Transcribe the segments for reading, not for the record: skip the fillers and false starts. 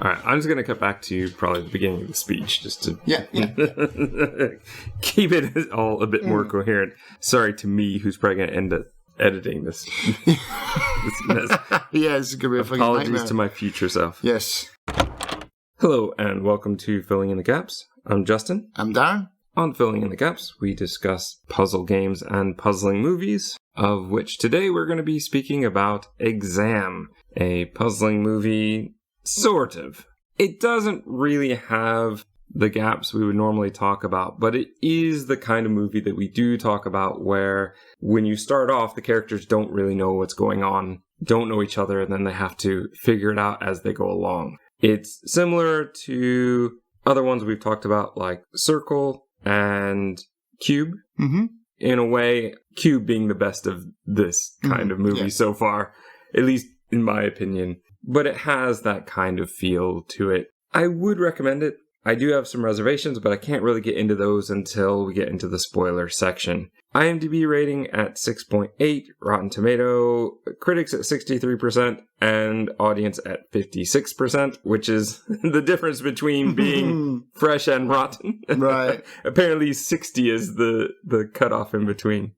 All right, I'm just going to cut back to probably the beginning of the speech just to keep it all a bit more coherent. Sorry to me, who's probably going to end up editing this. This mess. Yeah, it's going to be a fucking Apologies nightmare. to my future self. Yes. Hello, and welcome to Filling in the Gaps. I'm Justin. I'm Darren. On Filling in the Gaps, we discuss puzzle games and puzzling movies, of which today we're going to be speaking about Exam, a puzzling movie. Sort of. It doesn't really have the gaps we would normally talk about, but it is the kind of movie that we do talk about where when you start off, the characters don't really know what's going on, don't know each other, and then they have to figure it out as they go along. It's similar to other ones we've talked about, like Circle and Cube. Mm-hmm. In a way, Cube being the best of this kind of movie so far, at least in my opinion. But it has that kind of feel to it. I would recommend it. I do have some reservations, but I can't really get into those until we get into the spoiler section. IMDb rating at 6.8, Rotten Tomato, critics at 63%, and audience at 56%, which is the difference between being fresh and rotten. Right. Apparently 60 is the cutoff in between.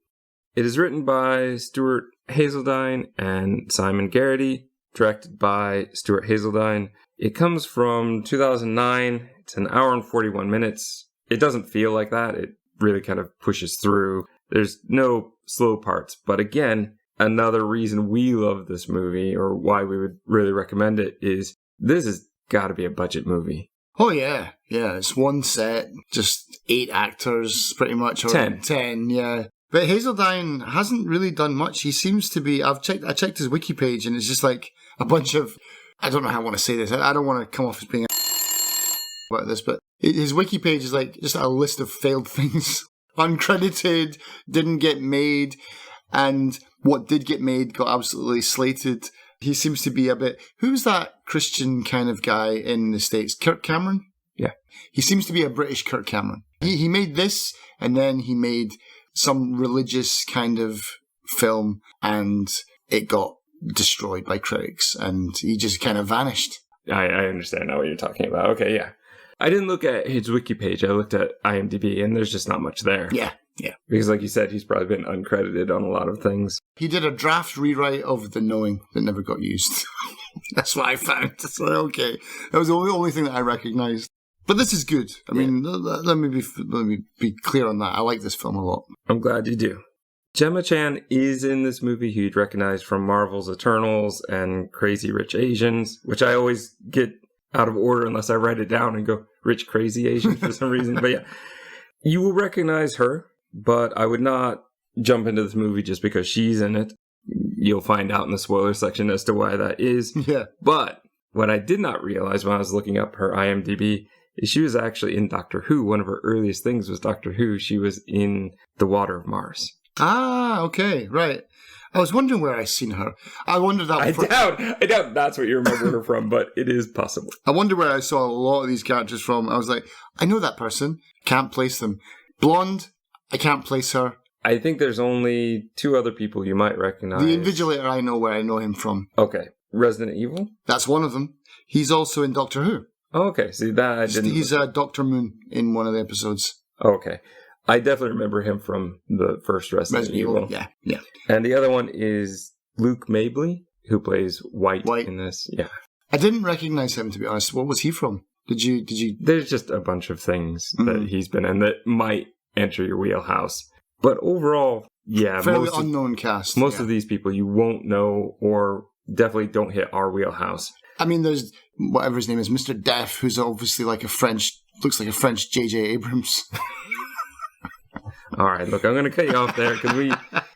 It is written by Stuart Hazeldine and Simon Garrity. Directed by Stuart Hazeldine. It comes from 2009. It's an hour and 41 minutes. It doesn't feel like that. It really kind of pushes through. There's no slow parts. But again, another reason we love this movie, or why we would really recommend it, is this has got to be a budget movie. Oh, yeah. Yeah, it's one set, just 8 actors, pretty much. Or 10, yeah. But Hazeldine hasn't really done much. He seems to be... I checked his wiki page, and it's just like a bunch of... I don't know how I want to say this. I don't want to come off as being about this, but his wiki page is like just a list of failed things. Uncredited, didn't get made, and what did get made got absolutely slated. He seems to be a bit... Who's that Christian kind of guy in the States? Kirk Cameron? Yeah. He seems to be a British Kirk Cameron. He made this, and then he made some religious kind of film, and it got destroyed by critics, and he just kind of vanished. I understand now what you're talking about. Okay, yeah. I didn't look at his wiki page. I looked at IMDb, and there's just not much there. Yeah. Because like you said, he's probably been uncredited on a lot of things. He did a draft rewrite of The Knowing that never got used. That's what I found. So, okay. That was the only thing that I recognised. But this is good. I mean, let me be clear on that. I like this film a lot. I'm glad you do. Gemma Chan is in this movie, who you'd recognize from Marvel's Eternals and Crazy Rich Asians, which I always get out of order unless I write it down and go Rich Crazy Asians for some reason. But yeah, you will recognize her, but I would not jump into this movie just because she's in it. You'll find out in the spoiler section as to why that is. Yeah. But what I did not realize when I was looking up her IMDb is she was actually in Doctor Who. One of her earliest things was Doctor Who. She was in The Water of Mars. Ah, okay, right. I was wondering where I seen her. I wondered that. I doubt that's what you remember her from, but it is possible. I wonder where I saw a lot of these characters from. I was like, I know that person. Can't place them. Blonde, I can't place her. I think there's only 2 other people you might recognize. The Invigilator, I know where I know him from. Okay. Resident Evil? That's one of them. He's also in Doctor Who. Oh, okay. See, that I didn't... He's Dr. Moon in one of the episodes. Oh, okay. I definitely remember him from the first Resident Evil. Yeah. And the other one is Luke Mabley, who plays White in this. Yeah. I didn't recognize him, to be honest. What was he from? Did you? There's just a bunch of things that he's been in that might enter your wheelhouse. But overall, yeah. Fairly unknown cast. Most of these people you won't know or definitely don't hit our wheelhouse. I mean, there's whatever his name is, Mr. Deaf, who's obviously looks like a French J.J. Abrams. All right, look, I'm going to cut you off there because we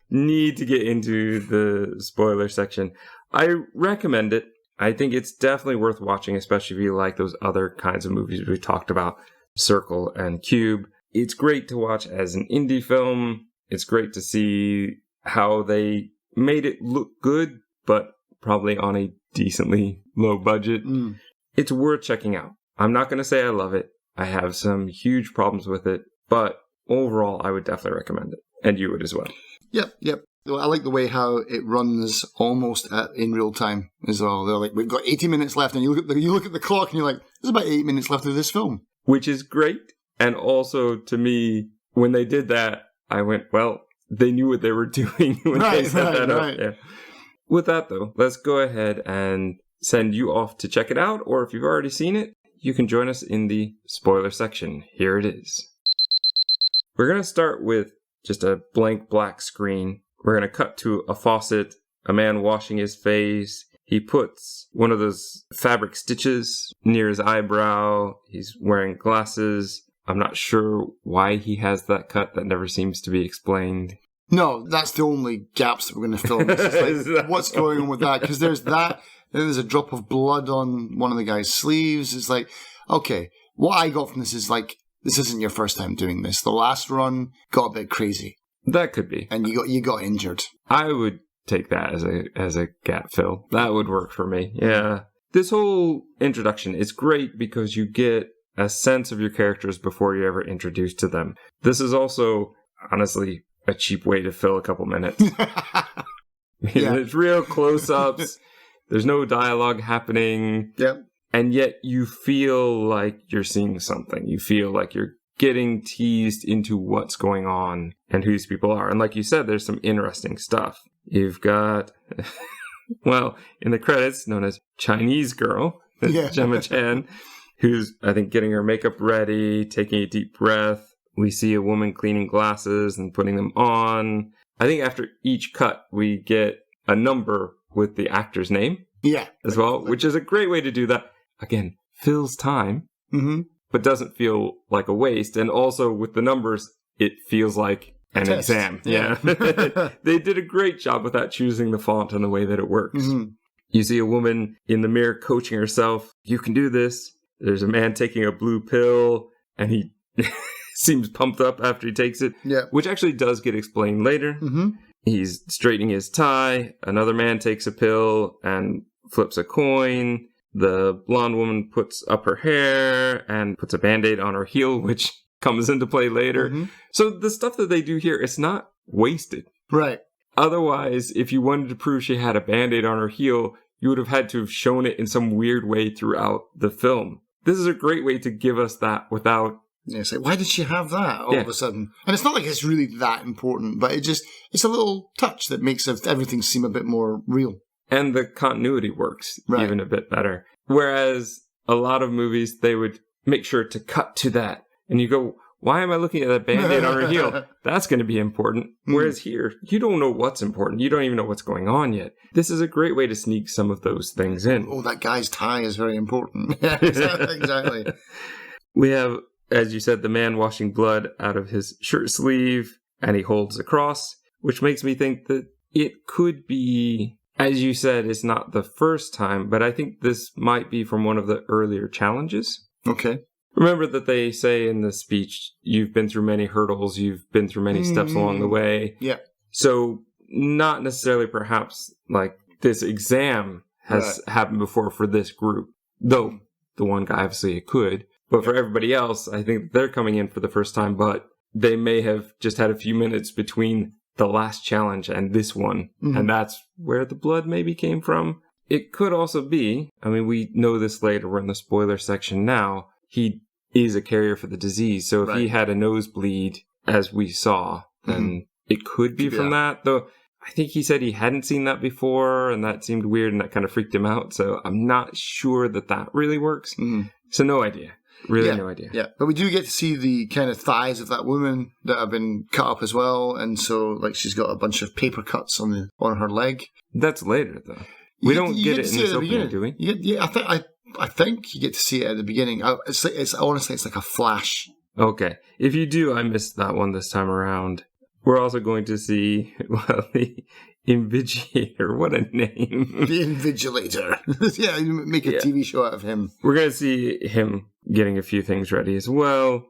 need to get into the spoiler section. I recommend it. I think it's definitely worth watching, especially if you like those other kinds of movies we talked about, Circle and Cube. It's great to watch as an indie film. It's great to see how they made it look good, but probably on a decently low budget. It's worth checking out. I'm not going to say I love it. I have some huge problems with it, but overall, I would definitely recommend it. And you would as well. Yep. I like the way how it runs almost in real time as well. They're like, we've got 80 minutes left, and you look at the clock and you're like, there's about 8 minutes left of this film. Which is great. And also, to me, when they did that, I went, well, they knew what they were doing when they set that up. Yeah. With that, though, let's go ahead and send you off to check it out. Or if you've already seen it, you can join us in the spoiler section. Here it is. We're going to start with just a blank black screen. We're going to cut to a faucet, a man washing his face. He puts one of those fabric stitches near his eyebrow. He's wearing glasses. I'm not sure why he has that cut. That never seems to be explained. No, that's the only gaps that we're going to fill in. It's like, what's going on with that? Because there's that, then there's a drop of blood on one of the guy's sleeves. It's like, okay, what I got from this is like, this isn't your first time doing this. The last run got a bit crazy. That could be. And you got injured. I would take that as a gap fill. That would work for me. Yeah. This whole introduction is great because you get a sense of your characters before you're ever introduced to them. This is also, honestly, a cheap way to fill a couple minutes. It's real close-ups. There's no dialogue happening. Yep. And yet you feel like you're seeing something. You feel like you're getting teased into what's going on and who these people are. And like you said, there's some interesting stuff. You've got, well, in the credits, known as Chinese Girl, Gemma Chan, who's, I think, getting her makeup ready, taking a deep breath. We see a woman cleaning glasses and putting them on. I think after each cut, we get a number with the actor's name as well, which is a great way to do that. Again, fills time. Mm-hmm. But doesn't feel like a waste. And also with the numbers, it feels like an exam. Yeah. They did a great job with that, choosing the font and the way that it works. Mm-hmm. You see a woman in the mirror coaching herself. You can do this. There's a man taking a blue pill and he seems pumped up after he takes it, which actually does get explained later. Mm-hmm. He's straightening his tie. Another man takes a pill and flips a coin. The blonde woman puts up her hair and puts a Band-Aid on her heel, which comes into play later. Mm-hmm. So the stuff that they do here, it's not wasted. Right. Otherwise, if you wanted to prove she had a Band-Aid on her heel, you would have had to have shown it in some weird way throughout the film. This is a great way to give us that without... Yeah, it's like, why did she have that all of a sudden? And it's not like it's really that important, but it's a little touch that makes everything seem a bit more real. And the continuity works even a bit better. Whereas a lot of movies, they would make sure to cut to that. And you go, why am I looking at that Band-Aid on her heel? That's going to be important. Whereas here, you don't know what's important. You don't even know what's going on yet. This is a great way to sneak some of those things in. Oh, that guy's tie is very important. Yeah, exactly. We have, as you said, the man washing blood out of his shirt sleeve, and he holds a cross, which makes me think that it could be... As you said, it's not the first time, but I think this might be from one of the earlier challenges. Okay. Remember that they say in the speech, you've been through many hurdles, you've been through many steps along the way. Yeah. So not necessarily perhaps like this exam has happened before for this group, though the one guy obviously it could. But for everybody else, I think they're coming in for the first time, but they may have just had a few minutes between the last challenge and this one. Mm-hmm. And that's where the blood maybe came from. It could also be, I mean, we know this later, we're in the spoiler section now, he is a carrier for the disease. So if he had a nosebleed, as we saw, then it could be from that. Though I think he said he hadn't seen that before, and that seemed weird, and that kind of freaked him out. So I'm not sure that really works. Mm-hmm. So no idea. Really no idea. Yeah, but we do get to see the kind of thighs of that woman that have been cut up as well, and so like she's got a bunch of paper cuts on her leg. That's later though. We don't get it in this opening, do we? Yeah, I think you get to see it at the beginning. It's honestly like a flash. Okay, if you do, I missed that one this time around. We're also going to see the Invigilator. What a name! The Invigilator. Yeah, make a TV show out of him. We're going to see him getting a few things ready as well.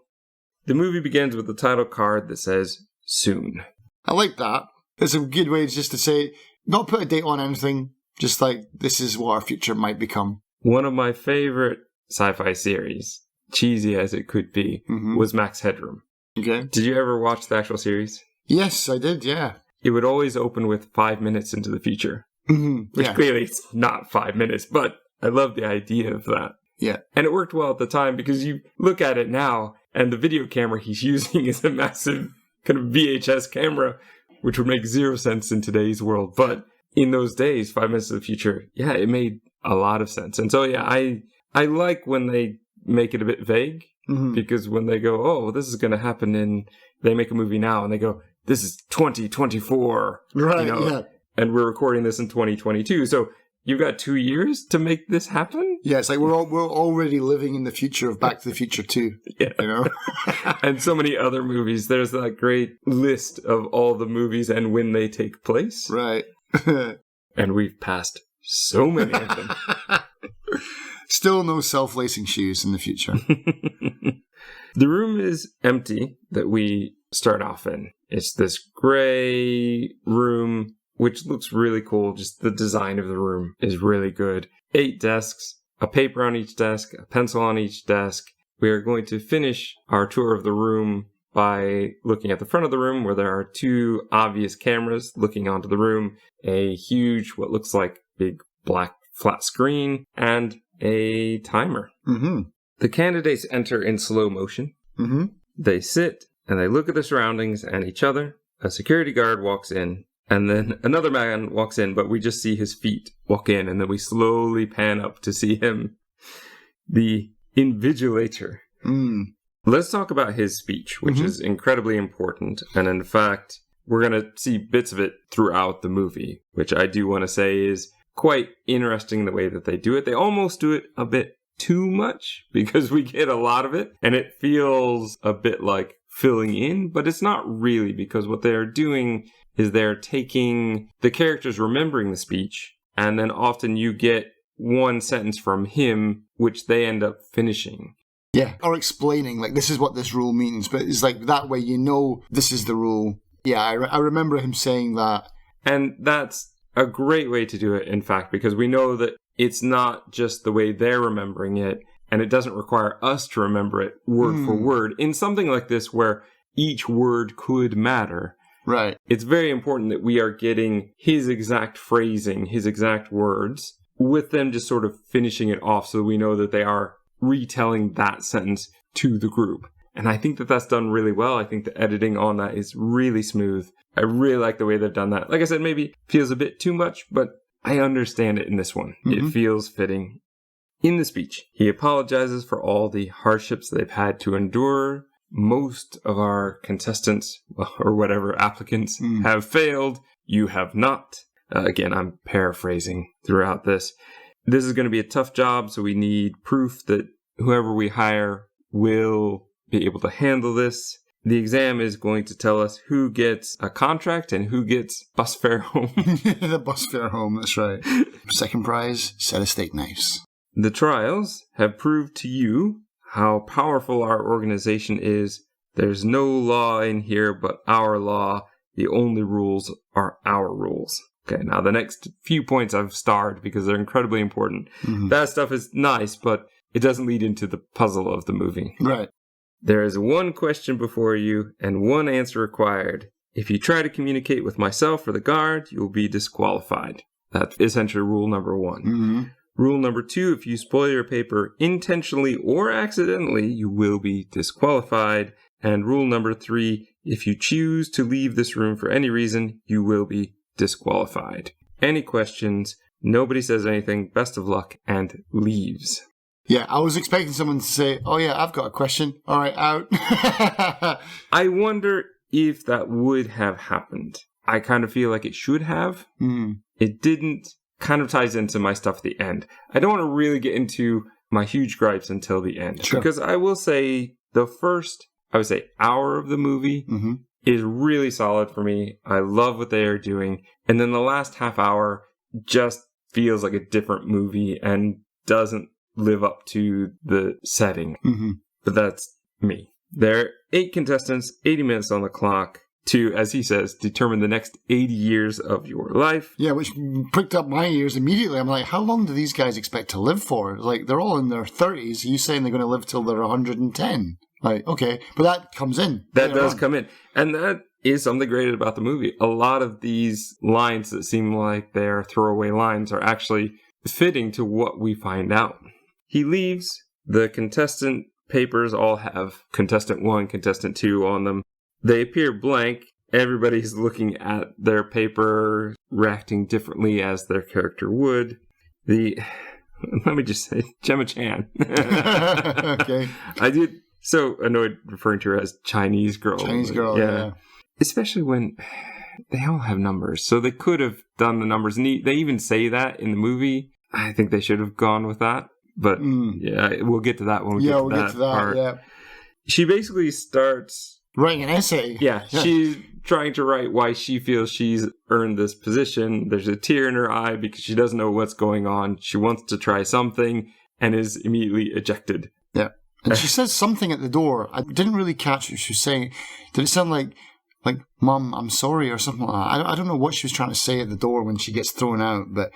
The movie begins with the title card that says, soon. I like that. It's a good way just to say, not put a date on anything, just like, this is what our future might become. One of my favorite sci-fi series, cheesy as it could be, was Max Headroom. Okay. Did you ever watch the actual series? Yes, I did, yeah. it would always open with 5 minutes into the future. Which clearly it's not 5 minutes, but I love the idea of that. Yeah. And it worked well at the time because you look at it now and the video camera he's using is a massive kind of VHS camera, which would make zero sense in today's world. But in those days, 5 minutes of the future, yeah, it made a lot of sense. And so, yeah, I like when they make it a bit vague because when they go, oh, this is going to happen they make a movie now and they go, this is 2024. Right, And we're recording this in 2022. So you've got 2 years to make this happen? Yeah, it's like we're already living in the future of Back to the Future 2. Yeah. You know? And so many other movies. There's that great list of all the movies and when they take place. Right. And we've passed so many of them. Still no self-lacing shoes in the future. The room is empty that we start off in. It's this gray room, which looks really cool. Just the design of the room is really good. 8 desks, a paper on each desk, a pencil on each desk. We are going to finish our tour of the room by looking at the front of the room where there are 2 obvious cameras looking onto the room, a huge, what looks like big black flat screen, and a timer. The candidates enter in slow motion. They sit and they look at the surroundings and each other. A security guard walks in. And then another man walks in, but we just see his feet walk in, and then we slowly pan up to see him. The invigilator. Let's talk about his speech, which is incredibly important. And in fact, we're going to see bits of it throughout the movie, which I do want to say is quite interesting the way that they do it. They almost do it a bit too much because we get a lot of it, and it feels a bit like filling in, but it's not really, because what they're doing is they're taking the characters remembering the speech, and then often you get one sentence from him, which they end up finishing. Yeah, or explaining, like, this is what this rule means, but it's like, that way you know this is the rule. Yeah, I remember him saying that. And that's a great way to do it, in fact, because we know that it's not just the way they're remembering it, and it doesn't require us to remember it word for word. In something like this where each word could matter, right, it's very important that we are getting his exact phrasing, his exact words, with them just sort of finishing it off so we know that they are retelling that sentence to the group. And I think that that's done really well. I think the editing on that is really smooth. I really like the way they've done that. Like I said, maybe feels a bit too much, but I understand it in this one. It feels fitting. In the speech, he apologizes for all the hardships they've had to endure. Most of our contestants, or whatever, applicants, have failed. You have not. Again, I'm paraphrasing throughout this. This is going to be a tough job, so we need proof that whoever we hire will be able to handle this. The exam is going to tell us who gets a contract and who gets bus fare home. The bus fare home, that's right. Second prize, set of steak knives. The trials have proved to you how powerful our organization is. There's no law in here but our law. The only rules are our rules. Okay, now the next few points I've starred because they're incredibly important. That stuff is nice, but it doesn't lead into the puzzle of the movie. Right. There is one question before you and one answer required. If you try to communicate with myself or the guard, you will be disqualified. That's essentially rule number 1. Rule number 2, if you spoil your paper intentionally or accidentally, you will be disqualified. And rule number 3, if you choose to leave this room for any reason, you will be disqualified. Any questions? Nobody says anything. Best of luck, and leaves. Yeah, I was expecting someone to say, oh yeah, I've got a question. All right, out. I wonder if that would have happened. I kind of feel like it should have. It didn't. Kind of ties into my stuff at the end. I don't want to really get into my huge gripes until the end. Sure. Because I will say the first, I would say, hour of the movie is really solid for me. I love what they are doing. And then the last half hour just feels like a different movie and doesn't live up to the setting. But that's me. There are 8 contestants, 80 minutes on the clock to, as he says, determine the next 80 years of your life. Yeah, which pricked up my ears immediately. I'm like, how long do these guys expect to live for? Like, they're all in their 30s. Are you saying they're going to live till they're 110? Like, okay. But that comes in. That does come in. And that is something great about the movie. A lot of these lines that seem like they're throwaway lines are actually fitting to what we find out. He leaves. The contestant papers all have contestant 1, contestant 2 on them. They appear blank. Everybody's looking at their paper, reacting differently as their character would. Let me just say, Gemma Chan. Okay. I did so annoyed referring to her as Chinese girl. Chinese girl, yeah. Especially when they all have numbers. So they could have done the numbers. And they even say that in the movie. I think they should have gone with that. But yeah, we'll get to that when we get to that part. Yeah. She basically starts writing an essay. Yeah, she's trying to write why she feels she's earned this position. There's a tear in her eye because she doesn't know what's going on. She wants to try something and is immediately ejected. Yeah. And she says something at the door. I didn't really catch what she was saying. Did it sound like, Mum, I'm sorry, or something like that? I don't know what she was trying to say at the door when she gets thrown out, but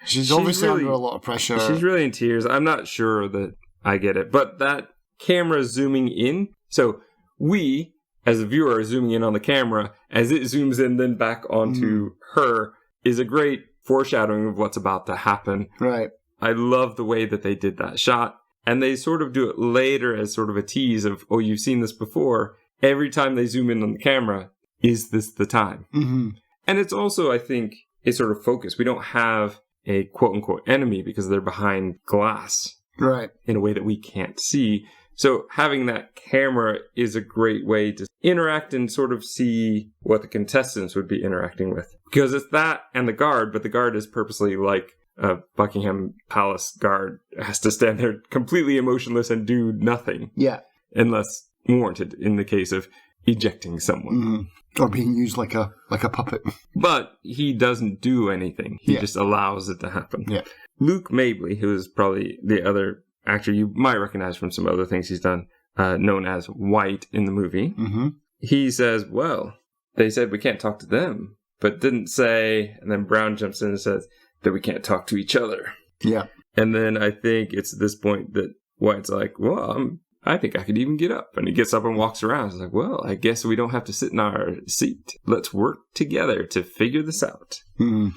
she's obviously really, under a lot of pressure. She's really in tears. I'm not sure that I get it. But that camera zooming in, so we, as a viewer, are zooming in on the camera. As it zooms in then back onto her, is a great foreshadowing of what's about to happen. Right. I love the way that they did that shot. And they sort of do it later as sort of a tease of, oh, you've seen this before. Every time they zoom in on the camera, is this the time? Mm-hmm. And it's also, I think, a sort of focus. We don't have a quote-unquote enemy because they're behind glass. Right. In a way that we can't see. So having that camera is a great way to interact and sort of see what the contestants would be interacting with. Because it's that and the guard, but the guard is purposely like a Buckingham Palace guard has to stand there completely emotionless and do nothing. Yeah. Unless warranted in the case of ejecting someone. Mm-hmm. Or being used like a puppet. But he doesn't do anything. He just allows it to happen. Yeah. Luke Mabley, who is probably the other actor you might recognize from some other things he's done, known as White in the movie. Mm-hmm. He says, well, they said we can't talk to them, but didn't say, and then Brown jumps in and says that we can't talk to each other. Yeah. And then I think it's at this point that White's like, well, I think I could even get up. And he gets up and walks around. He's like, well, I guess we don't have to sit in our seat. Let's work together to figure this out. Mm-hmm.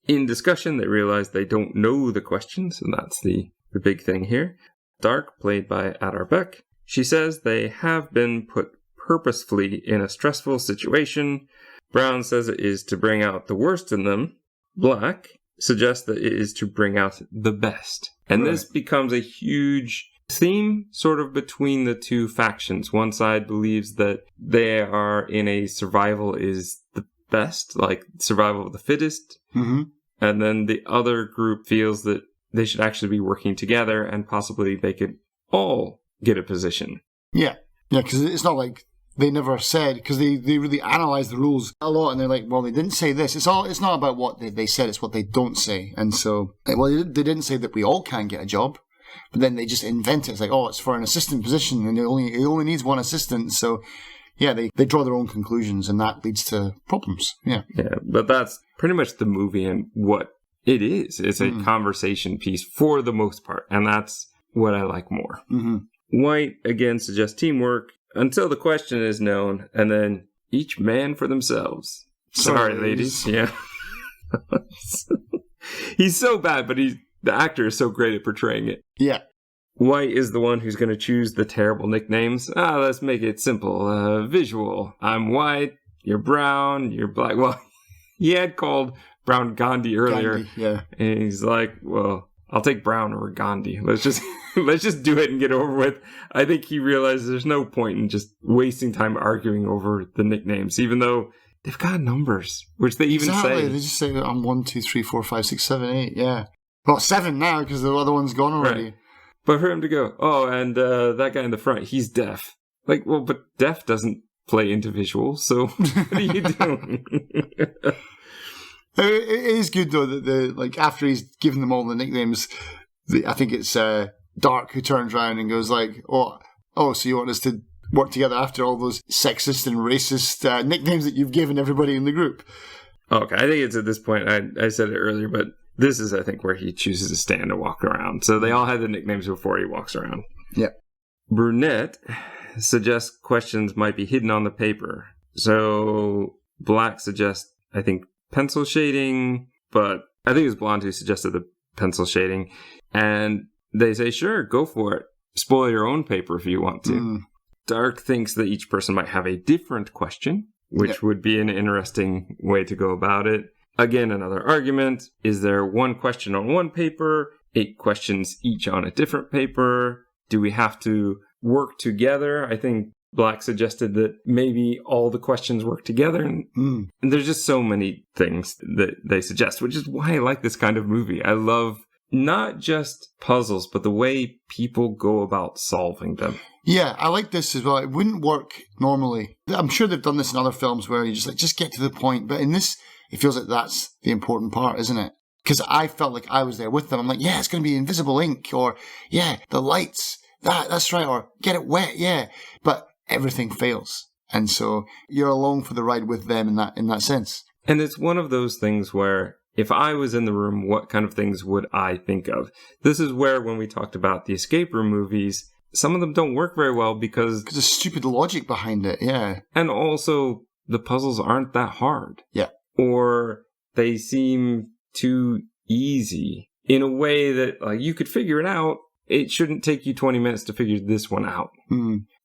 In discussion, they realize they don't know the questions, and that's the big thing here. Dark, played by Adar Beck, she says they have been put purposefully in a stressful situation. Brown says it is to bring out the worst in them. Black suggests that it is to bring out the best. And this becomes a huge theme sort of between the two factions. One side believes that they are in a survival is the best, like survival of the fittest. Mm-hmm. And then the other group feels that they should actually be working together and possibly they could all get a position. Yeah. Yeah, because it's not like they never said, because they really analyze the rules a lot and they're like, well, they didn't say this. It's not about what they said, it's what they don't say. And so, well, they didn't say that we all can get a job, but then they just invent it. It's like, oh, it's for an assistant position and it only needs one assistant. So, yeah, they draw their own conclusions and that leads to problems. Yeah. Yeah, but that's pretty much the movie and what it is. It's a conversation piece for the most part, and that's what I like more. Mm-hmm. White, again, suggests teamwork until the question is known, and then each man for themselves. Sorry ladies. Yeah. He's so bad, but the actor is so great at portraying it. Yeah. White is the one who's going to choose the terrible nicknames. Let's make it simple. Visual. I'm white, you're brown, you're black. Well, he had called Brown Gandhi earlier. Gandhi, yeah. And he's like, well, I'll take Brown over Gandhi. Let's just do it and get over with. I think he realizes there's no point in just wasting time arguing over the nicknames, even though they've got numbers, which they even say. They just say that I'm 1, 2, 3, 4, 5, 6, 7, 8. Yeah. Well, 7 now because the other one's gone already. Right. But for him to go, oh, and that guy in the front, he's deaf. Like, well, but deaf doesn't play into visual, so what are you doing? It is good though that after he's given them all the nicknames, I think it's Dark who turns around and goes like, oh, so you want us to work together after all those sexist and racist nicknames that you've given everybody in the group? Okay, I think it's at this point, I said it earlier, but this is, I think, where he chooses to stand and walk around. So they all had the nicknames before he walks around. Yeah. Brunette suggests questions might be hidden on the paper. So Black suggests, I think, pencil shading, but I think it was Blonde who suggested the pencil shading. And they say, sure, go for it. Spoil your own paper if you want to. Dark thinks that each person might have a different question, which would be an interesting way to go about it. Again, another argument. Is there one question on one paper, 8 questions each on a different paper? Do we have to work together? I think Black suggested that maybe all the questions work together. And there's just so many things that they suggest, which is why I like this kind of movie. I love not just puzzles, but the way people go about solving them. Yeah, I like this as well. It wouldn't work normally. I'm sure they've done this in other films where you just get to the point. But in this, it feels like that's the important part, isn't it? Because I felt like I was there with them. I'm like, yeah, it's going to be invisible ink, or yeah, the lights. That's right, or get it wet, yeah. But everything fails. And so you're along for the ride with them in that sense. And it's one of those things where if I was in the room, what kind of things would I think of? This is where, when we talked about the escape room movies, some of them don't work very well because there's stupid logic behind it, yeah. And also, the puzzles aren't that hard. Yeah. Or they seem too easy in a way that you could figure it out. It shouldn't take you 20 minutes to figure this one out.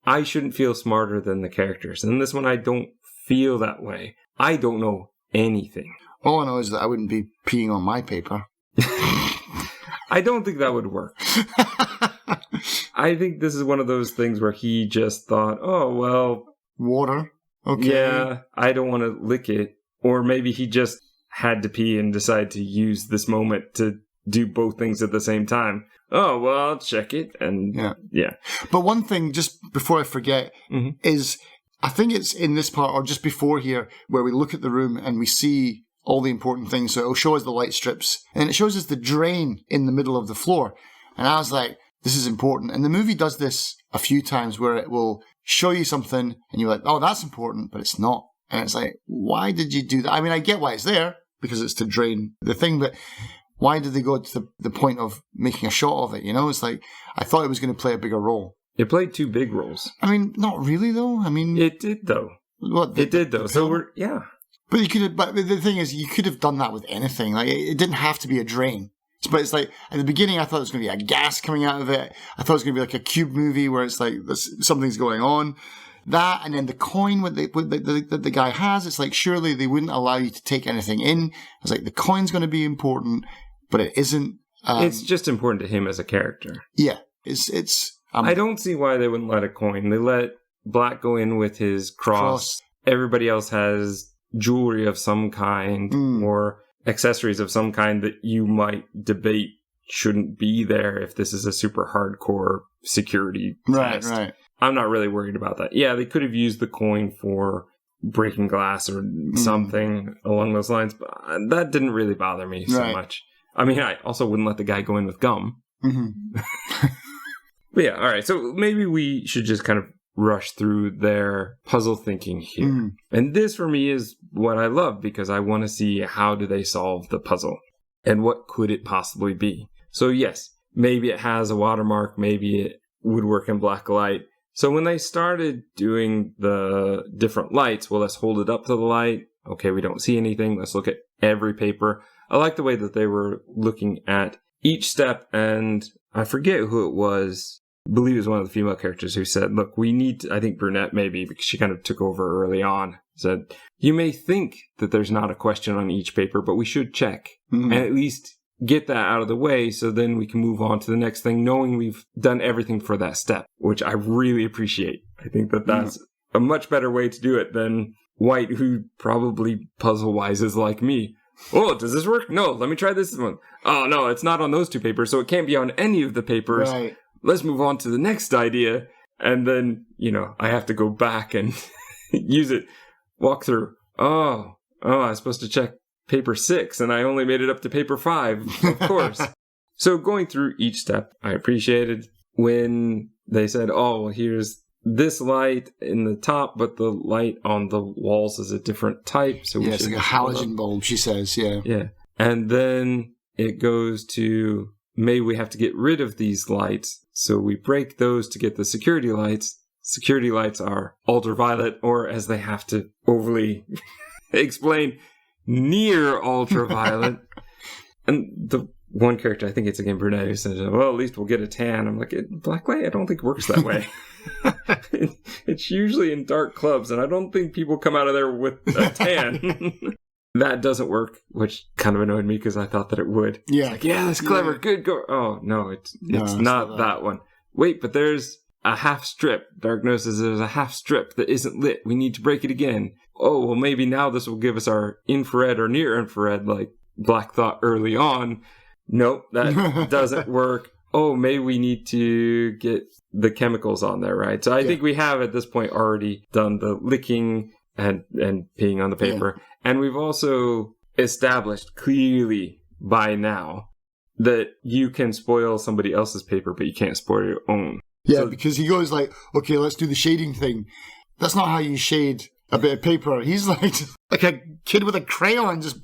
I shouldn't feel smarter than the characters. And this one, I don't feel that way. I don't know anything. All I know is that I wouldn't be peeing on my paper. I don't think that would work. I think this is one of those things where he just thought, oh, well... Water? Okay. Yeah, I don't want to lick it. Or maybe he just had to pee and decided to use this moment to do both things at the same time. Oh, well, I'll check it. And yeah. But one thing, just before I forget, is I think it's in this part, or just before here, where we look at the room and we see all the important things. So it'll show us the light strips, and it shows us the drain in the middle of the floor. And I was like, this is important. And the movie does this a few times where it will show you something and you're like, oh, that's important, but it's not. And it's like, why did you do that? I mean, I get why it's there, because it's to drain the thing, but why did they go to the point of making a shot of it? You know, it's like, I thought it was going to play a bigger role. It played 2 big roles. I mean, not really, though. I mean... It did, though. It did, though. So yeah. But you could have, but the thing is, you could have done that with anything. Like, it didn't have to be a drain. But it's like, at the beginning, I thought it was going to be a gas coming out of it. I thought it was going to be like a cube movie where it's like, something's going on. That, and then the coin that the guy has, it's like, surely they wouldn't allow you to take anything in. It's like, the coin's going to be important, but it isn't. It's just important to him as a character. Yeah. I don't see why they wouldn't let a coin. They let Black go in with his cross. Everybody else has jewelry of some kind or accessories of some kind that you might debate shouldn't be there if this is a super hardcore security test. Right. I'm not really worried about that. Yeah, they could have used the coin for breaking glass or something along those lines, but that didn't really bother me so much. I mean, I also wouldn't let the guy go in with gum. But yeah, all right. So maybe we should just kind of rush through their puzzle thinking here. And this, for me, is what I love, because I want to see how do they solve the puzzle and what could it possibly be. So yes, maybe it has a watermark. Maybe it would work in black light. So when they started doing the different lights, well, let's hold it up to the light. Okay, we don't see anything. Let's look at every paper. I like the way that they were looking at each step, and I forget who it was. I believe it was one of the female characters who said, look, we need to, I think Brunette maybe, because she kind of took over early on, said, you may think that there's not a question on each paper, but we should check and at least get that out of the way so then we can move on to the next thing, knowing we've done everything for that step, which I really appreciate. I think that that's a much better way to do it than White, who probably puzzle-wise is like me. Oh, does this work? No, let me try this one. Oh, no, it's not on those 2 papers, so it can't be on any of the papers. Right. Let's move on to the next idea. And then, I have to go back and use it, walk through. Oh, I was supposed to check paper 6, and I only made it up to paper 5, of course. So going through each step, I appreciated when they said, oh, well, here's this light in the top, but the light on the walls is a different type. So it's like a halogen bulb, she says, yeah. Yeah. And then it goes to, maybe we have to get rid of these lights. So we break those to get the security lights. security lights are ultraviolet, or as they have to overly explain, near ultraviolet. And the one character, I think it's again Brunette, who says, well, at least we'll get a tan. I'm like, black light I don't think works that way. It's usually in dark clubs, and I don't think people come out of there with a tan. That doesn't work, which kind of annoyed me because I thought that it would. Yeah. Like, yeah, that's clever. Yeah. Good. Go. Oh, no, it's not that one. Wait, but there's a half strip. Dark notices there's a half strip that isn't lit. We need to break it again. Oh, well, maybe now this will give us our infrared or near infrared, like Black thought early on. Nope, that doesn't work. Oh, maybe we need to get the chemicals on there, right? So I think we have at this point already done the licking and peeing on the paper. Yeah. And we've also established clearly by now that you can spoil somebody else's paper, but you can't spoil your own. Yeah, because he goes like, okay, let's do the shading thing. That's not how you shade a bit of paper. He's like a kid with a crayon, just...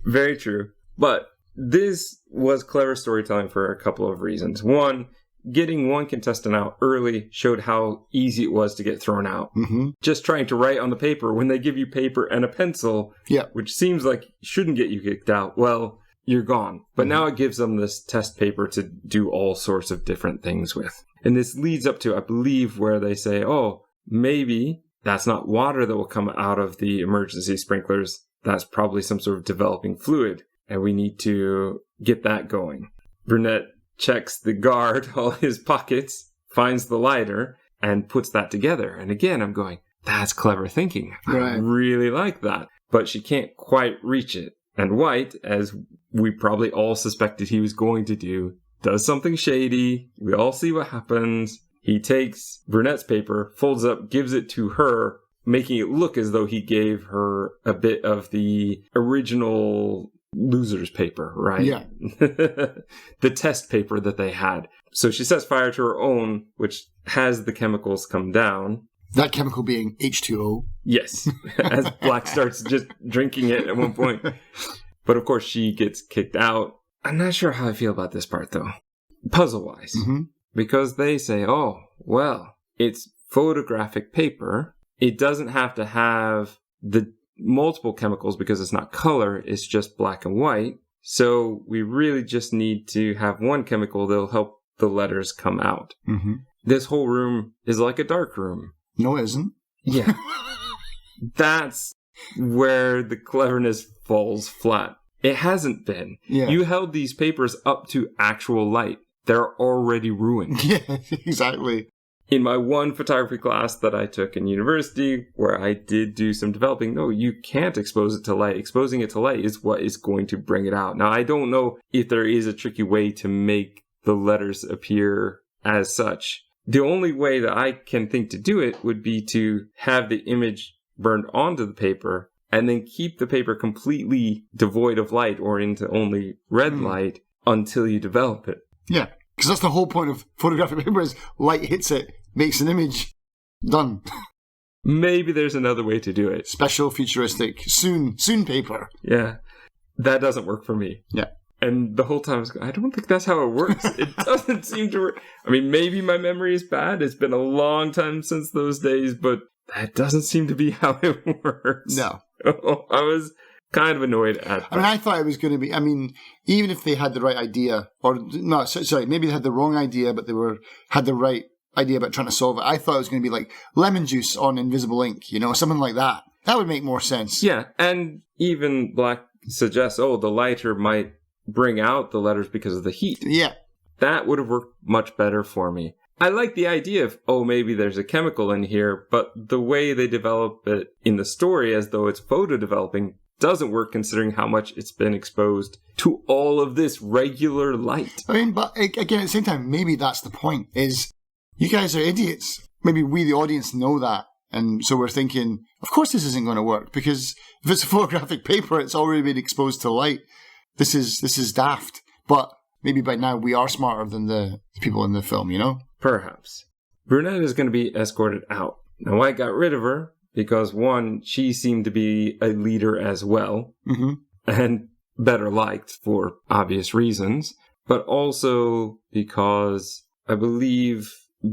Very true. But this was clever storytelling for a couple of reasons. One, getting one contestant out early showed how easy it was to get thrown out. Mm-hmm. Just trying to write on the paper, when they give you paper and a pencil, which seems like shouldn't get you kicked out, well, you're gone. But now it gives them this test paper to do all sorts of different things with. And this leads up to, I believe, where they say, oh, maybe that's not water that will come out of the emergency sprinklers. That's probably some sort of developing fluid. And we need to get that going. Brunette checks the guard, all his pockets, finds the lighter, and puts that together. And again, I'm going, that's clever thinking. Right. I really like that. But she can't quite reach it. And White, as we probably all suspected he was going to do, does something shady. We all see what happens. He takes Brunette's paper, folds it up, gives it to her, making it look as though he gave her a bit of the original loser's paper, right? Yeah. The test paper that they had. So she sets fire to her own, which has the chemicals come down. That chemical being H2O. Yes. As Black starts just drinking it at one point. But of course she gets kicked out. I'm not sure how I feel about this part though. Puzzle-wise. Mm-hmm. Because they say, oh, well, it's photographic paper. It doesn't have to have the multiple chemicals because it's not color, it's just black and white. So we really just need to have one chemical that'll help the letters come out. Mm-hmm. This whole room is like a dark room. No, it isn't. Yeah. That's where the cleverness falls flat. It hasn't been. Yeah. You held these papers up to actual light. They're already ruined. Yeah, exactly. In my one photography class that I took in university, where I did do some developing, no, you can't expose it to light. Exposing it to light is what is going to bring it out. Now, I don't know if there is a tricky way to make the letters appear as such. The only way that I can think to do it would be to have the image burned onto the paper and then keep the paper completely devoid of light or into only red light until you develop it. Yeah. Because that's the whole point of photographic paper is light hits it, makes an image. Done. Maybe there's another way to do it. Special, futuristic, soon paper. Yeah. That doesn't work for me. Yeah. And the whole time I was going, I don't think that's how it works. It doesn't seem to work. I mean, maybe my memory is bad. It's been a long time since those days, but that doesn't seem to be how it works. No. I was kind of annoyed at that. I mean, I thought it was going to be, even if they had the right idea, or no, sorry, maybe they had the wrong idea, but they had the right idea about trying to solve it. I thought it was going to be like lemon juice on invisible ink, something like that. That would make more sense. Yeah, and even Black suggests, the lighter might bring out the letters because of the heat. Yeah. That would have worked much better for me. I like the idea of, maybe there's a chemical in here, but the way they develop it in the story as though it's photo developing doesn't work considering how much it's been exposed to all of this regular light. But again, at the same time, maybe that's the point, is you guys are idiots. Maybe we, the audience, know that. And so we're thinking, of course this isn't going to work, because if it's a photographic paper, it's already been exposed to light. This is daft. But maybe by now we are smarter than the people in the film, Perhaps. Brunette is going to be escorted out. Now, White got rid of her because, one, she seemed to be a leader as well, and better liked for obvious reasons, but also because I believe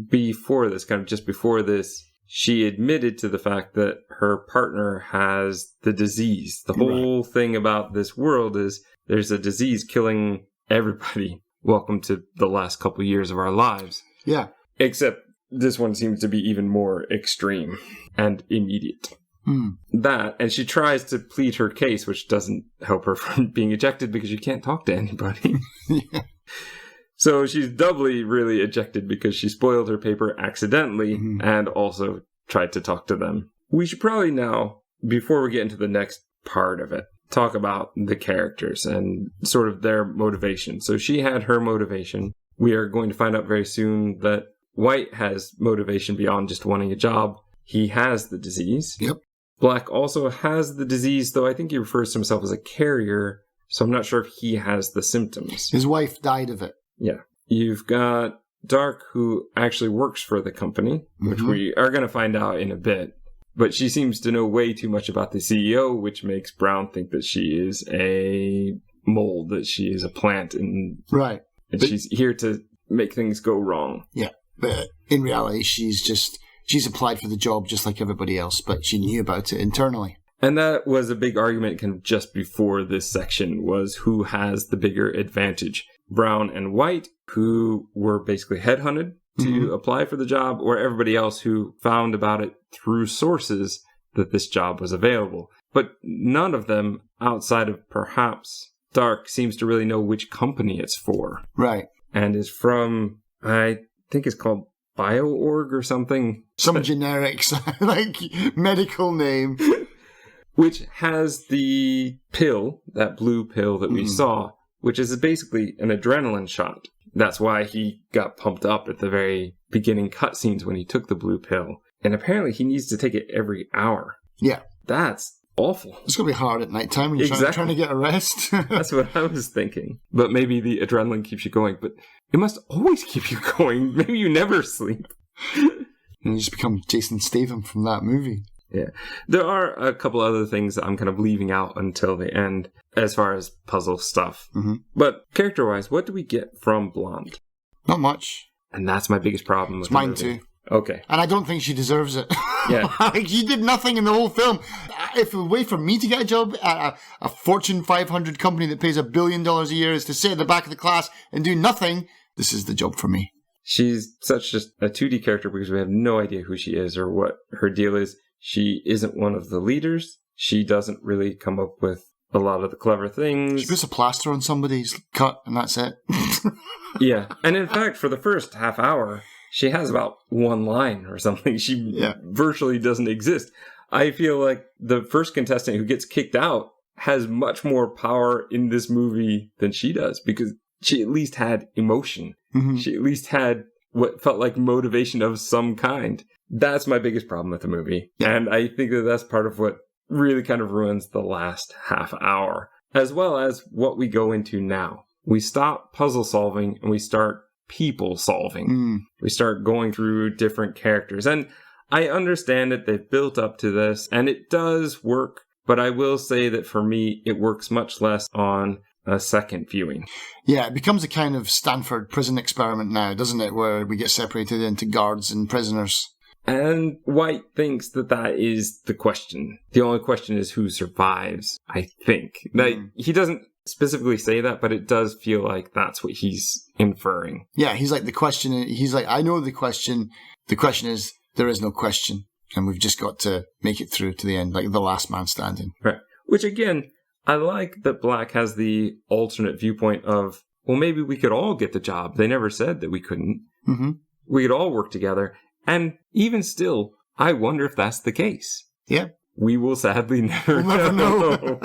before this, kind of just before this, she admitted to the fact that her partner has the disease. The whole thing about this world is there's a disease killing everybody. Welcome to the last couple years of our lives. Yeah. Except this one seems to be even more extreme and immediate. That, and she tries to plead her case, which doesn't help her from being ejected because you can't talk to anybody. Yeah. So she's doubly really ejected because she spoiled her paper accidentally and also tried to talk to them. We should probably now, before we get into the next part of it, talk about the characters and sort of their motivation. So she had her motivation. We are going to find out very soon that White has motivation beyond just wanting a job. He has the disease. Yep. Black also has the disease, though I think he refers to himself as a carrier, so I'm not sure if he has the symptoms. His wife died of it. Yeah. You've got Dark, who actually works for the company, which we are going to find out in a bit. But she seems to know way too much about the CEO, which makes Brown think that she is a mold, that she is a plant. And she's here to make things go wrong. Yeah. But in reality, she's applied for the job just like everybody else, but she knew about it internally. And that was a big argument kind of just before this section, was who has the bigger advantage. Brown and White, who were basically headhunted to apply for the job, or everybody else who found about it through sources that this job was available. But none of them, outside of perhaps Dark, seems to really know which company it's for. Right. And is from, I think it's called BioOrg or something. Some generics, like medical name. Which has the pill, that blue pill that we saw, which is basically an adrenaline shot. That's why he got pumped up at the very beginning cutscenes when he took the blue pill. And apparently he needs to take it every hour. Yeah. That's awful. It's going to be hard at night time when you're trying to get a rest. That's what I was thinking. But maybe the adrenaline keeps you going. But it must always keep you going. Maybe you never sleep. And you just become Jason Statham from that movie. Yeah. There are a couple other things that I'm kind of leaving out until the end as far as puzzle stuff. But character-wise, what do we get from Blonde? Not much. And that's my biggest problem with it's mine too. Okay. And I don't think she deserves it. Yeah. Like, she did nothing in the whole film. If a way for me to get a job at a Fortune 500 company that pays $1 billion a year is to sit at the back of the class and do nothing, this is the job for me. She's such just a 2D character because we have no idea who she is or what her deal is. She isn't one of the leaders. She doesn't really come up with a lot of the clever things. She puts a plaster on somebody's cut and that's it. Yeah. And in fact, for the first half hour, she has about one line or something. She virtually doesn't exist. I feel like the first contestant who gets kicked out has much more power in this movie than she does because she at least had emotion. She at least had what felt like motivation of some kind. That's my biggest problem with the movie. And I think that that's part of what really kind of ruins the last half hour, as well as what we go into now. We stop puzzle solving and we start people solving. We start going through different characters. And I understand that they've built up to this and it does work. But I will say that for me, it works much less on a second viewing. Yeah, it becomes a kind of Stanford prison experiment now, doesn't it? Where we get separated into guards and prisoners. And White thinks that that is the question. The only question is who survives, I think. Like, he doesn't specifically say that, but it does feel like that's what he's inferring. Yeah, he's like, I know the question. The question is, there is no question. And we've just got to make it through to the end, like the last man standing. Right. Which, again, I like that Black has the alternate viewpoint of, well, maybe we could all get the job. They never said that we couldn't. We could all work together. And even still, I wonder if that's the case. Yeah. We will sadly never know.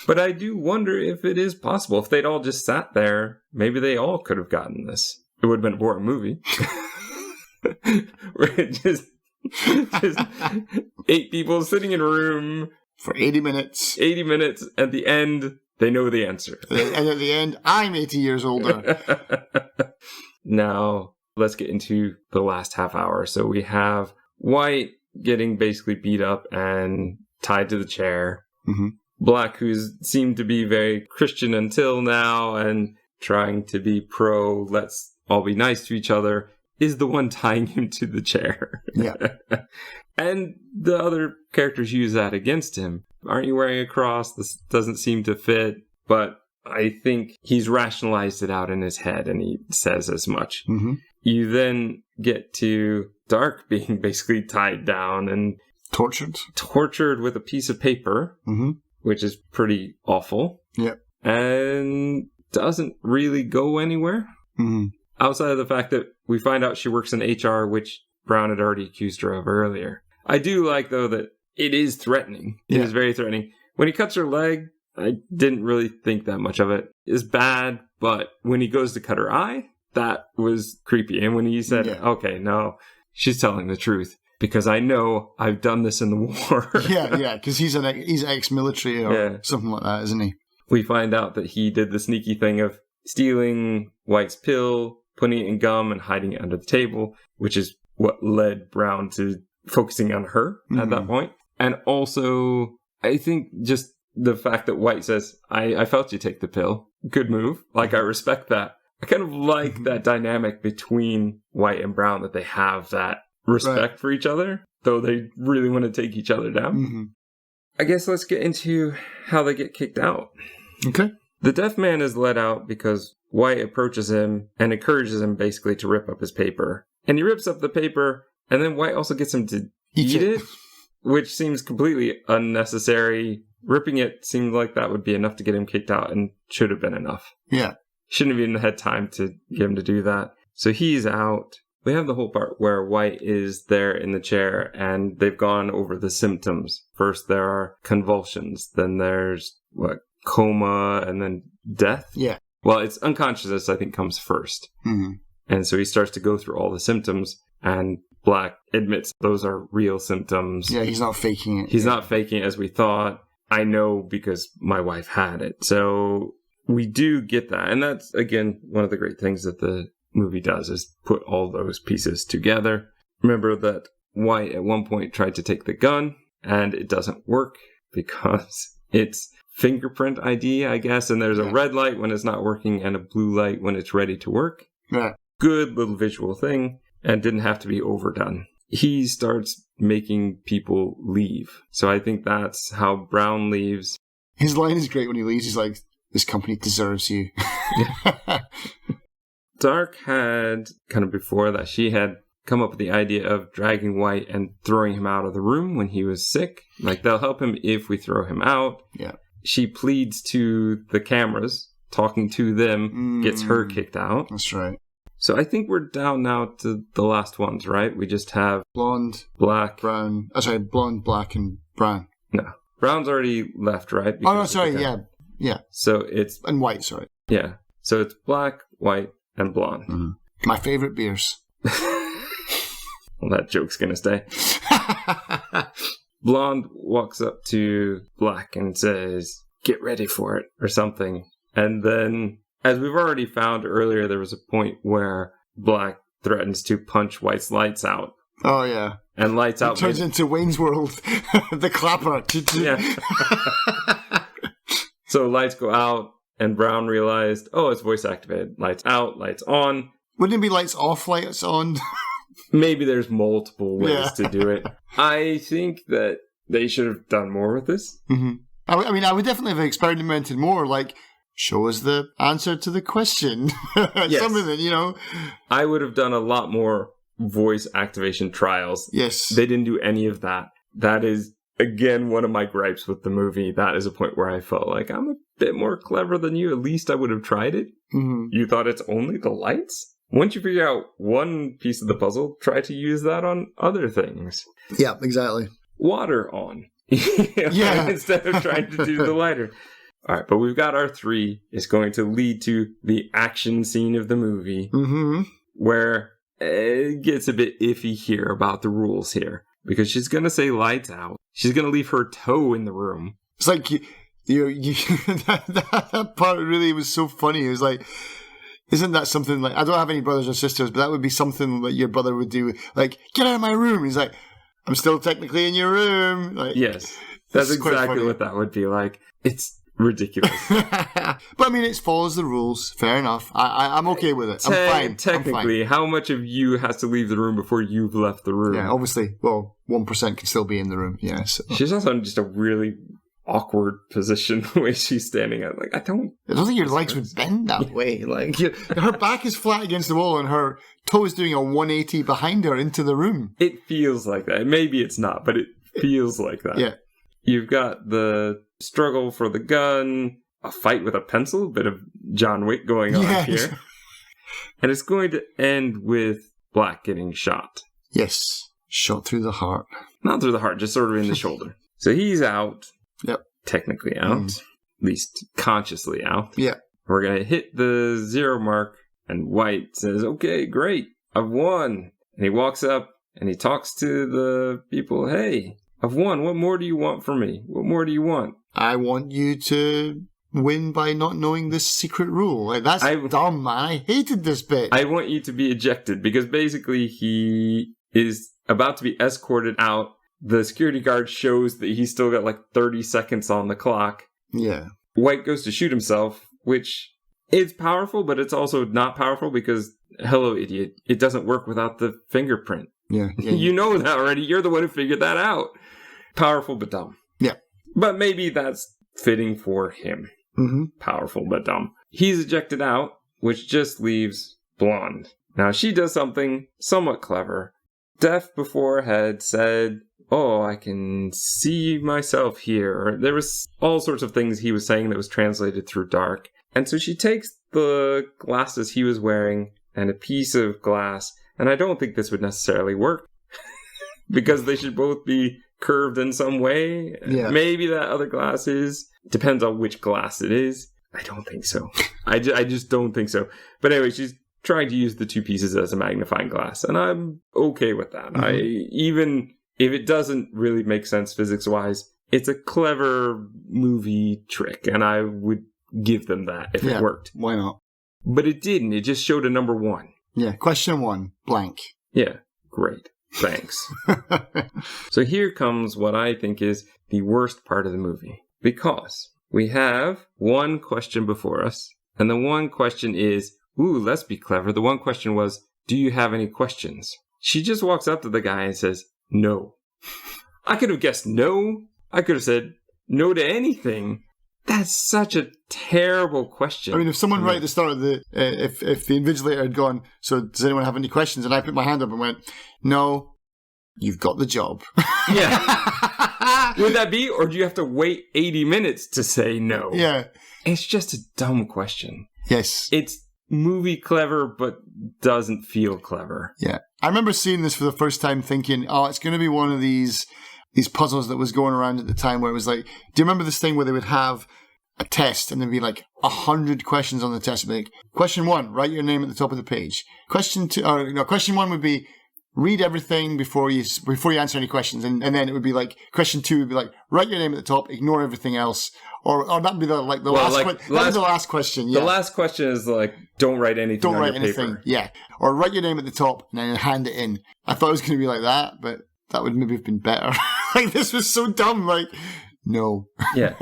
But I do wonder if it is possible. If they'd all just sat there, maybe they all could have gotten this. It would have been a boring movie. just 8 people sitting in a room. For 80 minutes. 80 minutes. At the end, they know the answer. And at the end, I'm 80 years older. Now, let's get into the last half hour. So we have White getting basically beat up and tied to the chair. Black, who's seemed to be very Christian until now and trying to be pro, let's all be nice to each other, is the one tying him to the chair. Yeah. And the other characters use that against him. Aren't you wearing a cross? This doesn't seem to fit. But I think he's rationalized it out in his head, and he says as much. Mm-hmm. You then get to Dark being basically tied down and tortured with a piece of paper, which is pretty awful. Yeah. And doesn't really go anywhere. Mm-hmm. Outside of the fact that we find out she works in HR, which Brown had already accused her of earlier. I do like, though, that it is threatening. It is very threatening. When he cuts her leg, I didn't really think that much of it. It's bad, but when he goes to cut her eye, that was creepy. And when he said, okay, no, she's telling the truth. Because I know I've done this in the war. yeah, because he's ex-military or something like that, isn't he? We find out that he did the sneaky thing of stealing White's pill, putting it in gum, and hiding it under the table, which is what led Brown to focusing on her at that point. And also, I think just the fact that White says, I felt you take the pill. Good move. Like, I respect that. I kind of like that dynamic between White and Brown, that they have that respect for each other, though they really want to take each other down. Mm-hmm. I guess let's get into how they get kicked out. Okay. The deaf man is let out because White approaches him and encourages him basically to rip up his paper. And he rips up the paper, and then White also gets him to eat it, which seems completely unnecessary. Ripping it seemed like that would be enough to get him kicked out, and should have been enough. Yeah. Shouldn't have even had time to get him to do that. So he's out. We have the whole part where White is there in the chair, and they've gone over the symptoms. First, there are convulsions. Then there's, coma, and then death? Yeah. Well, it's unconsciousness, I think, comes first. Mm-hmm. And so he starts to go through all the symptoms, and Black admits those are real symptoms. Yeah, he's not faking it. He's not faking it as we thought. I know because my wife had it. So we do get that. And that's, again, one of the great things that the movie does, is put all those pieces together. Remember that White at one point tried to take the gun, and it doesn't work because it's fingerprint ID, I guess, and there's a red light when it's not working and a blue light when it's ready to work. Yeah. Good little visual thing, and didn't have to be overdone. He starts making people leave. So I think that's how Brown leaves. His line is great when he leaves. He's like, this company deserves you. Dark had, kind of before that, she had come up with the idea of dragging White and throwing him out of the room when he was sick. Like, they'll help him if we throw him out. Yeah. She pleads to the cameras, talking to them, gets her kicked out. That's right. So I think we're down now to the last ones, right? We just have blonde, black, brown. Blonde, black, and brown. No. Brown's already left, right? Oh, no, sorry, yeah. So it's... And white, sorry. Yeah. So it's black, white, and blonde. Mm-hmm. My favourite beers. Well, that joke's gonna stay. Blonde walks up to Black and says, get ready for it, or something. And then, as we've already found earlier, there was a point where Black threatens to punch White's lights out. Oh, yeah. And lights out. It turns into Wayne's World. The clapper. Yeah. So lights go out, and Brown realized, oh, it's voice activated. Lights out, lights on. Wouldn't it be lights off, lights on? Maybe there's multiple ways to do it. I think that they should have done more with this. Mm-hmm. I mean, I would definitely have experimented more, like, show us the answer to the question. Yes. Something, you know. I would have done a lot more voice activation trials. Yes. They didn't do any of that. That is, again, one of my gripes with the movie. That is a point where I felt like I'm a bit more clever than you. At least I would have tried it. Mm-hmm. You thought it's only the lights? Once you figure out one piece of the puzzle, try to use that on other things. Yeah, exactly. Water on. Yeah. Instead of trying to do the lighter. All right, but we've got our 3. It's going to lead to the action scene of the movie, where it gets a bit iffy here about the rules here. Because she's going to say lights out. She's going to leave her toe in the room. It's like, that part really was so funny. It was like, isn't that something like, I don't have any brothers or sisters, but that would be something that your brother would do. Like, get out of my room. He's like, I'm still technically in your room. Like, yes, that's exactly what that would be like. It's ridiculous. But I mean, it follows the rules. Fair enough. I'm okay with it. I'm fine. Technically, how much of you has to leave the room before you've left the room? Yeah, obviously. Well, 1% can still be in the room. Yeah. So. She's also in just a really awkward position the way she's standing at. Like, I don't think your legs would bend that way. Like, her back is flat against the wall and her toe is doing a 180 behind her into the room. It feels like that. Maybe it's not, but it feels like that. Yeah. You've got the struggle for the gun, a fight with a pencil, a bit of John Wick going on here. And it's going to end with Black getting shot. Yes. Shot through the heart. Not through the heart, just sort of in the shoulder. So he's out. Yep. Technically out. At least consciously out. Yeah. We're going to hit the 0 mark. And White says, okay, great. I've won. And he walks up and he talks to the people. Hey, I've won. What more do you want from me? What more do you want? I want you to win by not knowing this secret rule. Like, that's dumb, man. I hated this bit. I want you to be ejected because basically he is about to be escorted out. The security guard shows that he's still got like 30 seconds on the clock. Yeah. White goes to shoot himself, which is powerful, but it's also not powerful because, hello, idiot, it doesn't work without the fingerprint. Yeah. You know that already. You're the one who figured that out. Powerful, but dumb. Yeah. But maybe that's fitting for him. Mm-hmm. Powerful, but dumb. He's ejected out, which just leaves Blonde. Now, she does something somewhat clever. Deaf before had said, oh, I can see myself here. There was all sorts of things he was saying that was translated through dark. And so she takes the glasses he was wearing and a piece of glass. And I don't think this would necessarily work because they should both be curved in some way. Yeah. Maybe that other glass is. Depends on which glass it is. I don't think so. I just don't think so. But anyway, she's trying to use the two pieces as a magnifying glass. And I'm okay with that. Mm-hmm. Even if it doesn't really make sense physics-wise, it's a clever movie trick. And I would give them that if it worked. Why not? But it didn't. It just showed a number 1. Yeah. Question 1. Blank. Yeah. Great. Thanks. So here comes what I think is the worst part of the movie. Because we have one question before us. And the one question is, ooh, let's be clever. The one question was, do you have any questions? She just walks up to the guy and says, no. I could have guessed no. I could have said no to anything. That's such a terrible question. I mean, if someone right at the start of the, if the invigilator had gone, so does anyone have any questions? And I put my hand up and went, no, you've got the job. Yeah. Would that be, or do you have to wait 80 minutes to say no? Yeah. It's just a dumb question. Yes. It's movie clever, but doesn't feel clever. Yeah. I remember seeing this for the first time thinking, oh, it's going to be one of these puzzles that was going around at the time where it was like, do you remember this thing where they would have a test and there'd be like 100 questions on the test? Like, question 1, write your name at the top of the page. Question 1 would be, read everything before you answer any questions. And then it would be like, question 2 would be like, write your name at the top, ignore everything else. Or that'd be the last question. Yeah. The last question is like, don't write anything. Don't write anything. Paper. Yeah. Or write your name at the top and then hand it in. I thought it was going to be like that, but that would maybe have been better. Like, this was so dumb. Like, no. Yeah.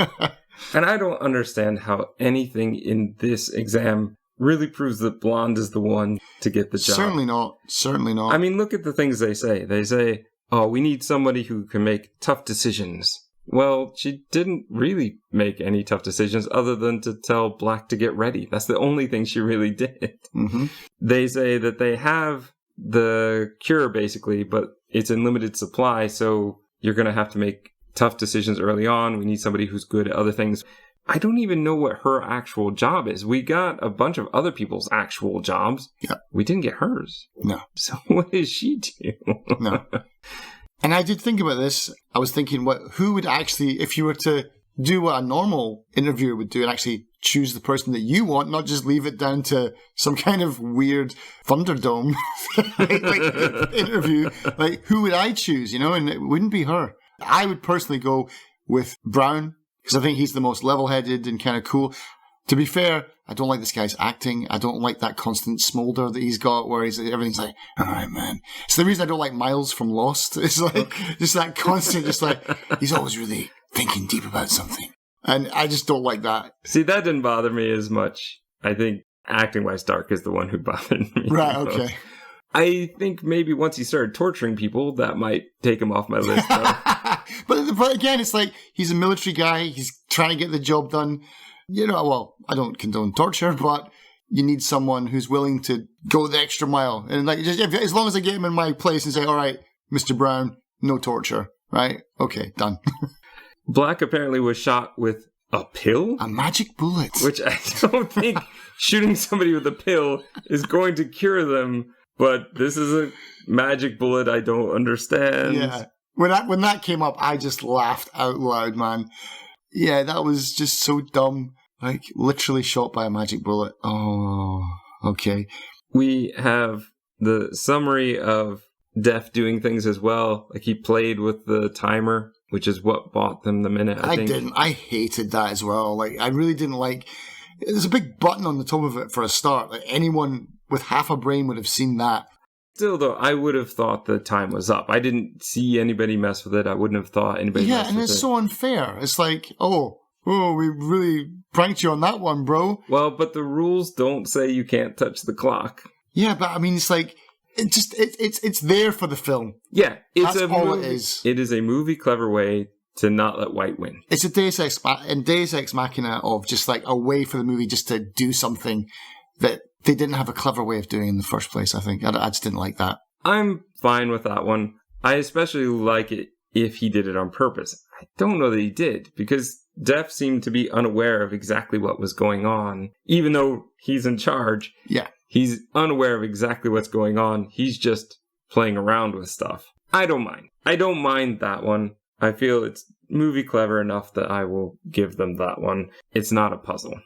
And I don't understand how anything in this exam really proves that Blonde is the one to get the job. Certainly not. Certainly not. I mean, look at the things they say. They say, oh, we need somebody who can make tough decisions. Well, she didn't really make any tough decisions other than to tell Black to get ready. That's the only thing she really did. Mm-hmm. They say that they have the cure, basically, but it's in limited supply, so you're going to have to make tough decisions early on. We need somebody who's good at other things. I don't even know what her actual job is. We got a bunch of other people's actual jobs. Yeah. We didn't get hers. No. So what does she do? No. And I did think about this. I was thinking, who would actually, if you were to do what a normal interviewer would do and actually choose the person that you want, not just leave it down to some kind of weird Thunderdome like interview. Like, who would I choose, you know? And it wouldn't be her. I would personally go with Brown because I think he's the most level-headed and kind of cool. To be fair, I don't like this guy's acting. I don't like that constant smolder that he's got where everything's like, all right, man. It's the reason I don't like Miles from Lost. It's like, just that constant, just like, he's always really thinking deep about something. And I just don't like that. See, that didn't bother me as much. I think acting-wise, Stark is the one who bothered me. Right, okay. I think maybe once he started torturing people, that might take him off my list, though. But again, it's like, he's a military guy. He's trying to get the job done. Well, I don't condone torture, but you need someone who's willing to go the extra mile. And like, as long as I get him in my place and say, all right, Mr. Brown, no torture, right? Okay, done. Black apparently was shot with a pill? A magic bullet. Which I don't think shooting somebody with a pill is going to cure them, but this is a magic bullet I don't understand. Yeah. When that came up, I just laughed out loud, man. Yeah, that was just so dumb. Like, literally shot by a magic bullet. Oh, okay. We have the summary of Def doing things as well. Like, he played with the timer, which is what bought them the minute, I think. I hated that as well. Like, I really didn't like... There's a big button on the top of it for a start. Like, anyone with half a brain would have seen that. Still, though, I would have thought the time was up. I didn't see anybody mess with it. I wouldn't have thought anybody messed with it. Yeah, and it's so unfair. It's like, oh, we really pranked you on that one, bro. Well, but the rules don't say you can't touch the clock. Yeah, but I mean, it's like, it's there for the film. Yeah, that's all it is. It is a movie clever way to not let white win. It's a Deus Ex Machina of just like a way for the movie just to do something that they didn't have a clever way of doing in the first place, I think. I just didn't like that. I'm fine with that one. I especially like it if he did it on purpose. I don't know that he did, because Def seemed to be unaware of exactly what was going on. Even though he's in charge, yeah, he's unaware of exactly what's going on. He's just playing around with stuff. I don't mind. I don't mind that one. I feel it's movie clever enough that I will give them that one. It's not a puzzle.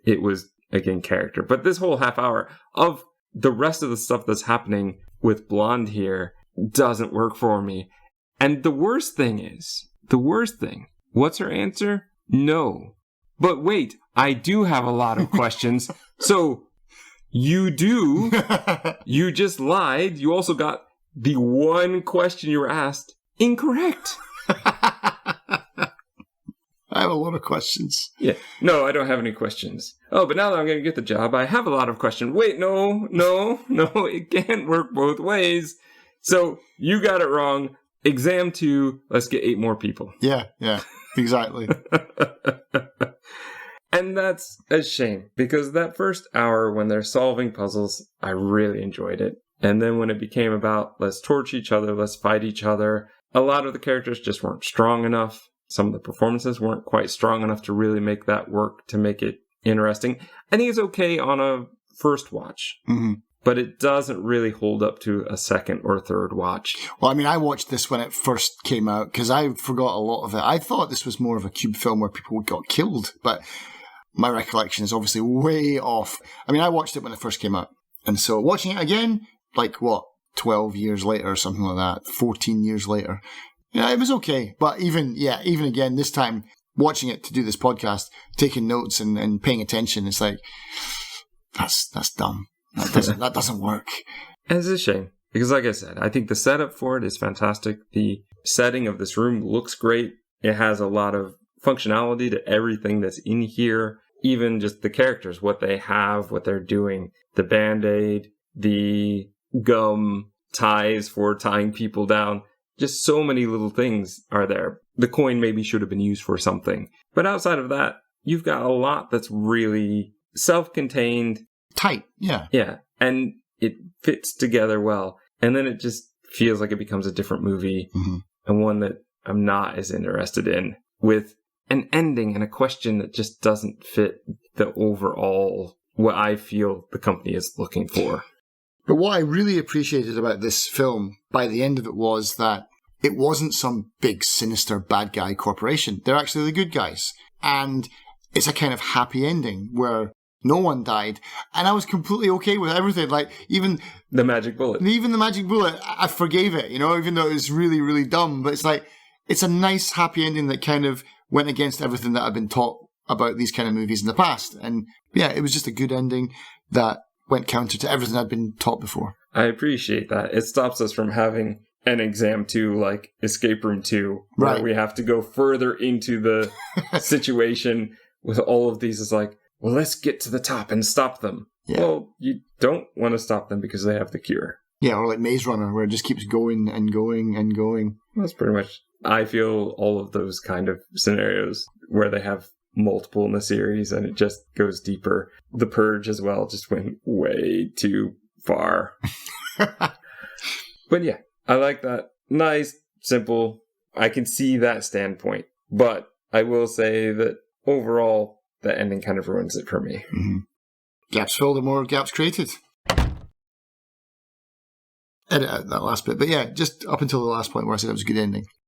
It was, again, character. But this whole half hour of the rest of the stuff that's happening with Blonde here doesn't work for me. And the worst thing, what's her answer? No. But wait, I do have a lot of questions. So, you just lied. You also got the one question you were asked incorrect. I have a lot of questions. Yeah. No, I don't have any questions. Oh, but now that I'm going to get the job, I have a lot of questions. Wait, no, it can't work both ways. So, you got it wrong. Exam 2, let's get 8 more people. Yeah, exactly. And that's a shame, because that first hour when they're solving puzzles, I really enjoyed it. And then when it became about, let's torch each other, let's fight each other, a lot of the characters just weren't strong enough. Some of the performances weren't quite strong enough to really make that work, to make it interesting. I think it's okay on a first watch. Mm-hmm. But it doesn't really hold up to a second or third watch. Well, I mean, I watched this when it first came out because I forgot a lot of it. I thought this was more of a cube film where people got killed, but my recollection is obviously way off. I mean, I watched it when it first came out. And so watching it again, 12 years later or something like that, 14 years later, yeah, it was okay. But even again, this time, watching it to do this podcast, taking notes and paying attention, it's like, that's dumb. That doesn't work. And it's a shame, because like I said, I think the setup for it is fantastic. The setting of this room looks great. It has a lot of functionality to everything that's in here. Even just the characters, what they have, what they're doing. The Band-Aid, the gum ties for tying people down. Just so many little things are there. The coin maybe should have been used for something. But outside of that, you've got a lot that's really self-contained. Tight, yeah. Yeah, and it fits together well. And then it just feels like it becomes a different movie, and one that I'm not as interested in, with an ending and a question that just doesn't fit the overall, what I feel the company is looking for. But what I really appreciated about this film, by the end of it, was that it wasn't some big, sinister, bad guy corporation. They're actually the good guys. And it's a kind of happy ending where no one died, and I was completely okay with everything. Like, even the magic bullet. Even the magic bullet, I forgave it, even though it was really, really dumb. But it's like, it's a nice, happy ending that kind of went against everything that I've been taught about these kind of movies in the past. And yeah, it was just a good ending that went counter to everything I'd been taught before. I appreciate that. It stops us from having an Exam 2 like Escape Room 2, where we have to go further into the situation with all of these. It's like, well, let's get to the top and stop them. Yeah. Well, you don't want to stop them because they have the cure. Yeah, or like Maze Runner, where it just keeps going and going and going. That's pretty much, I feel, all of those kind of scenarios where they have multiple in the series and it just goes deeper. The Purge as well just went way too far. But yeah, I like that. Nice, simple. I can see that standpoint. But I will say that overall, the ending kind of ruins it for me. Mm-hmm. Gaps filled, the more gaps created. Edit out that last bit. But yeah, just up until the last point where I said it was a good ending.